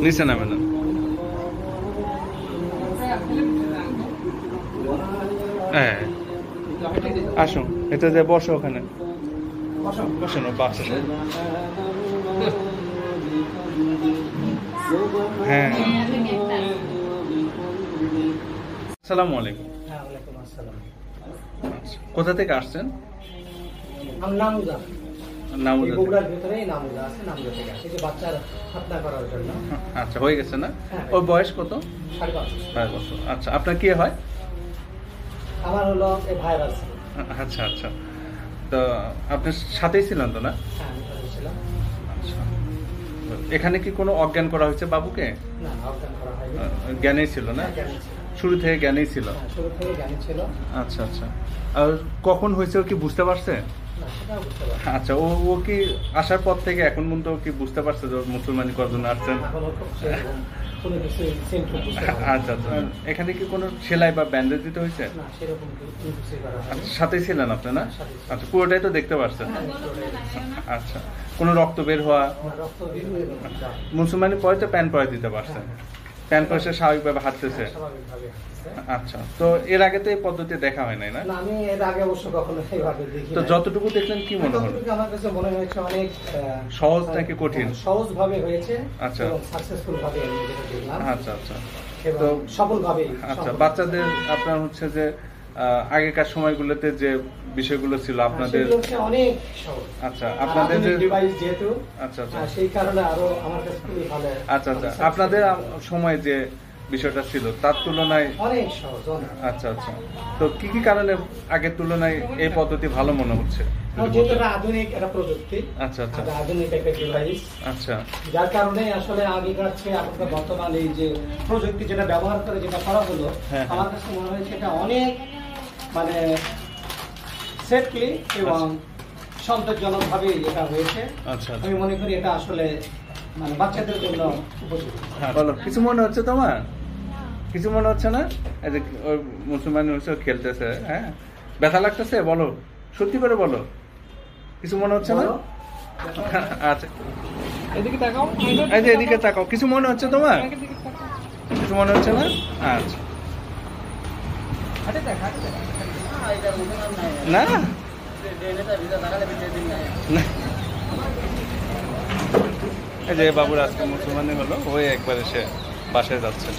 নিচে নামে না। হ্যাঁ আসুন, এটা যে বসো ওখানে, বসো না বাসে। হ্যাঁ আসসালামু আলাইকুম। কোথা থেকে আসছেন? আচ্ছা, হয়ে গেছে না? ওর বয়স কত? 5 বছর। আচ্ছা, আপনার কি হয়? আমার হলো ভাইরাস। আচ্ছা আচ্ছা, তো আপনার সাথেই ছিলেন তো না? আচ্ছা, এখানে কি কোনো অজ্ঞান করা হয়েছে বাবুকে? না, অজ্ঞান করা হয়নি। জ্ঞানেই ছিল না? শুরু থেকে জ্ঞানেই ছিল? শুরু থেকে জ্ঞানী ছিল। আচ্ছা আচ্ছা, আর কখন হয়েছে ও কি বুঝতে পারছে? আচ্ছা, ও কি আসার পর থেকে এখন পর্যন্ত কি বুঝতে পারছে যে মুসলমানি কজন আসছেন? আচ্ছা আচ্ছা, এখানে কি কোনো সেলাই বা ব্যান্ডেজ দিতে হয়েছে? সাথে ছিলেন আপনি না? আচ্ছা, পুরোটাই তো দেখতে পারছেন। আচ্ছা, কোনো রক্ত বের হওয়া? মুসলমানি পরে তো প্যান্ট পরে দিতে পারছেন, প্যান্ট পরে স্বাভাবিকভাবে হাঁটতেছে। আচ্ছা, তো এর আগে তো এই পদ্ধতি দেখা হয় নাই না? আমি এর আগে অবশ্য কখনো এইভাবে দেখি। তো যতটুকু দেখলেন কি মনে হলো? আমার কাছে মনে হয়েছে অনেক সহজ নাকি কঠিন? সহজ ভাবে হয়েছে। আচ্ছা, এবং সাকসেসফুল ভাবে আমি যেটা দেখলাম। আচ্ছা আচ্ছা, তো সফল ভাবে। আচ্ছা, বাচ্চাদের আপনার হচ্ছে যে আগেকার সময়গুলোতে যে বিষয়গুলো ছিল আপনাদের অনেক সহজ। আচ্ছা, আপনাদের যে ডিভাইস যেহেতু, আচ্ছা আচ্ছা, সেই কারণে আরো আমার কাছে খুবই ভালো। আচ্ছা আচ্ছা, আপনাদের সময় যে বিষয়টা ছিল তার তুলনায় অনেক সহজ। আচ্ছা আচ্ছা, তো কি কি কারণে আগের তুলনায় এই পদ্ধতি ভালো মনে হচ্ছে? যেহেতু এটা আধুনিক একটা প্রযুক্তি। আচ্ছা আচ্ছা, আধুনিক একটা ডিভাইস। আচ্ছা, যার কারণে আসলে আগেকার চেয়ে আপনার বর্তমানে এই যে প্রযুক্তি যেটা ব্যবহার করে যেটা করা হলো, আমার কাছে মনে হয়েছে এটা অনেক মানে সেফলি এবং সন্তোষজনক ভাবে এটা হয়েছে। আচ্ছা, আমি মনে করি এটা আসলে মানে বাচ্চাদের জন্য উপযোগী। বলো, কিছু মনে হচ্ছে তোমার? কিছু মনে হচ্ছে না? এই যে ওই মুসলমান হচ্ছে খেলতেছে, হ্যাঁ, ব্যথা লাগতেছে? বলো, সত্যি করে বলো, কিছু মনে হচ্ছে না? আচ্ছা, এদিকে তাকাও, এই যে এদিকে তাকাও, কিছু মনে হচ্ছে তোমার? কিছু মনে হচ্ছে না? আচ্ছা, না এই যে বাবুর আজকে মুসলমানি হলো, ওই একবার এসে বাসায় যাচ্ছে।